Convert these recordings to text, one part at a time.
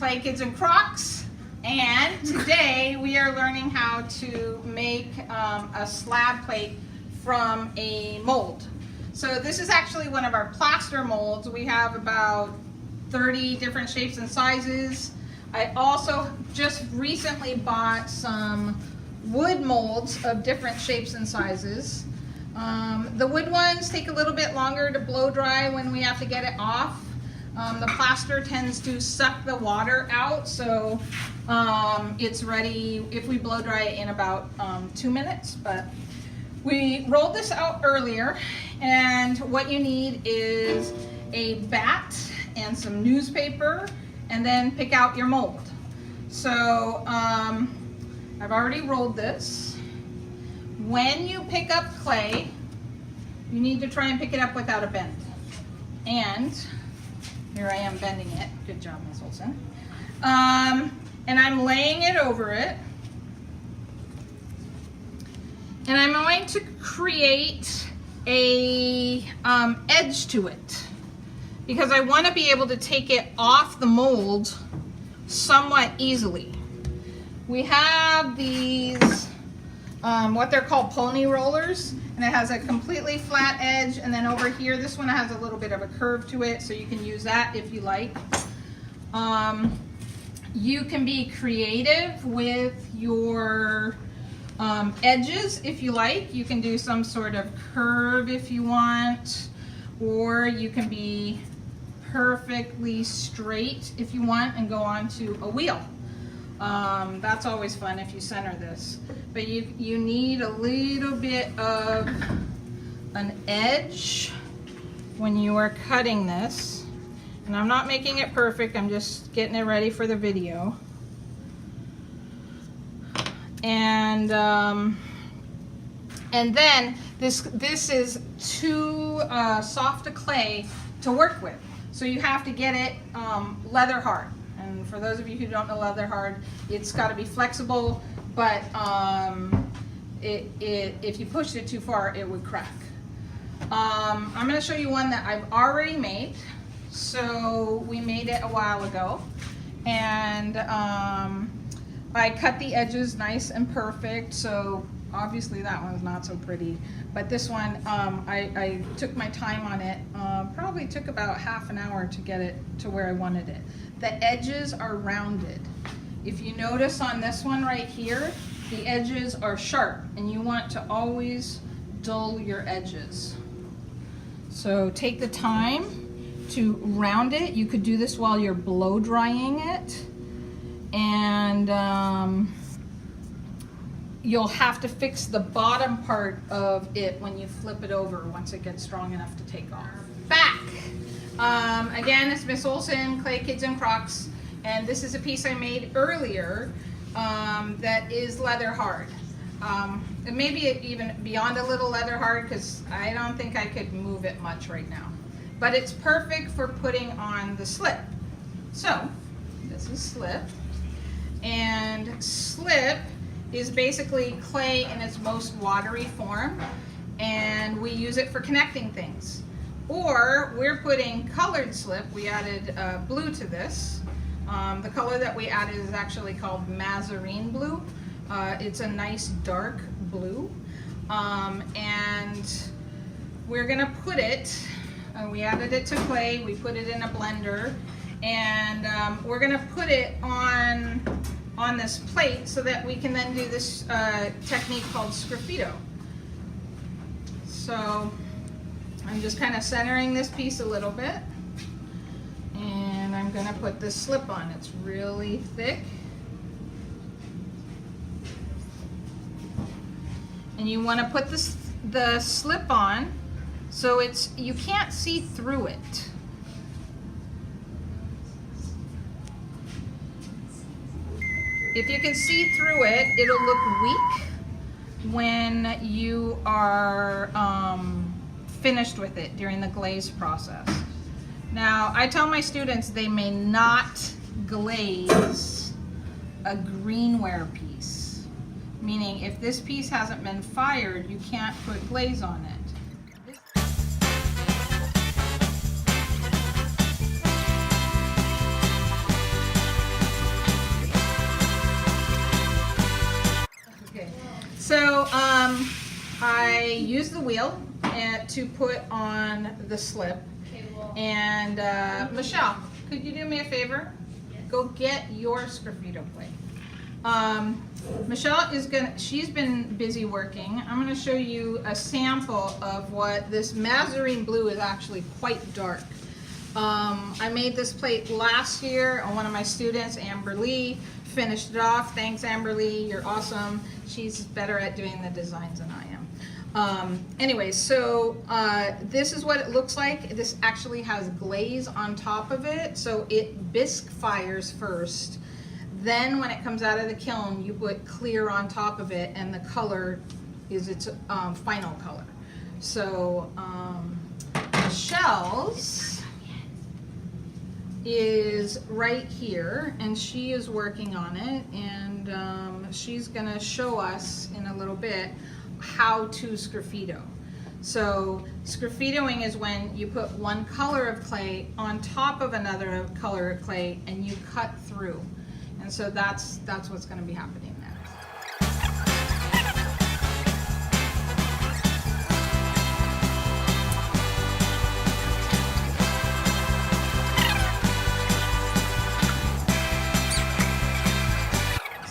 Clay Kids and Crocs, and today we are learning how to make a slab plate from a mold. So this is actually one of our plaster molds. We have about 30 different shapes and sizes. I also just recently bought some wood molds of different shapes and sizes. The wood ones take a little bit longer to blow dry when we have to get it off. The plaster tends to suck the water out, so it's ready if we blow dry it in about 2 minutes. But we rolled this out earlier, and what you need is a bat and some newspaper, and then pick out your mold. So I've already rolled this. When you pick up clay, you need to try and pick it up without a bend. And here I am bending it. Good job, Ms. Olson. And I'm laying it over it. And I'm going to create a edge to it, because I want to be able to take it off the mold somewhat easily. We have these, what they're called pony rollers, and it has a completely flat edge, and then over here, this one has a little bit of a curve to it, so you can use that if you like. You can be creative with your edges if you like. You can do some sort of curve if you want, or you can be perfectly straight if you want and go onto a wheel. That's always fun if you center this. But you need a little bit of an edge when you are cutting this. And I'm not making it perfect, I'm just getting it ready for the video. And then this is too soft a clay to work with. So you have to get it leather hard. And for those of you who don't know leather hard, it's got to be flexible, but if you pushed it too far, it would crack. I'm going to show you one that I've already made. So we made it a while ago, and I cut the edges nice and perfect. So obviously that one's not so pretty, but this one I took my time on it. Probably took about half an hour to get it to where I wanted it. The edges are rounded. If you notice on this one right here, the edges are sharp, and you want to always dull your edges. So take the time to round it. You could do this while you're blow drying it, and you'll have to fix the bottom part of it when you flip it over once it gets strong enough to take off. Back. Again, it's Miss Olson, Clay Kids and Crocs, and this is a piece I made earlier that is leather hard. And maybe even beyond a little leather hard, because I don't think I could move it much right now. But it's perfect for putting on the slip. So, this is slip. And slip is basically clay in its most watery form, and we use it for connecting things. Or we're putting colored slip. We added blue to this. The color that we added is actually called Mazarine blue. It's a nice dark blue. And we're gonna put it, we added it to clay, we put it in a blender, and we're gonna put it on this plate so that we can then do this technique called Sgraffito. So I'm just kind of centering this piece a little bit, and I'm gonna put this slip on. It's really thick. And you want to put the slip on so you can't see through it. If you can see through it, it'll look weak when you are finished with it during the glaze process. Now, I tell my students they may not glaze a greenware piece, meaning if this piece hasn't been fired, you can't put glaze on it. So I use the wheel to put on the slip. And Michelle, could you do me a favor? Yes. Go get your Sgraffito plate. Michelle she's been busy working. I'm gonna show you a sample of what this Mazarine blue is actually quite dark. I made this plate last year, and one of my students, Amber Lee, finished it off. Thanks, Amber Lee, you're awesome. She's better at doing the designs than I am. Anyway, so this is what it looks like. This actually has glaze on top of it, so it bisque fires first. Then when it comes out of the kiln, you put clear on top of it, and the color is its final color. So Michelle's is right here, and she is working on it, and she's gonna show us in a little bit how to Sgraffito. So Sgraffitoing is when you put one color of clay on top of another color of clay and you cut through. And so that's what's going to be happening next.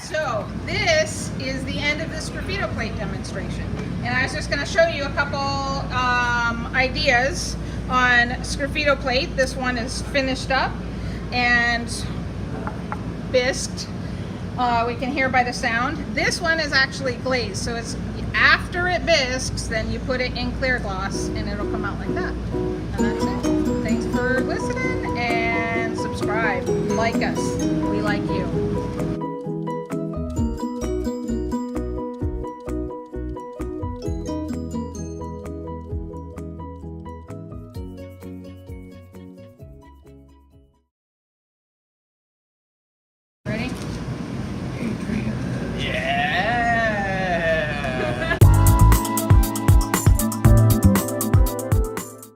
So this is the end of the Sgraffito plate demonstration. And I was just going to show you a couple ideas on Sgraffito plate. This one is finished up and bisqued. We can hear by the sound. This one is actually glazed, so it's after it bisques, then you put it in clear gloss and it'll come out like that. And that's it. Thanks for listening, and subscribe. Like us. We like you.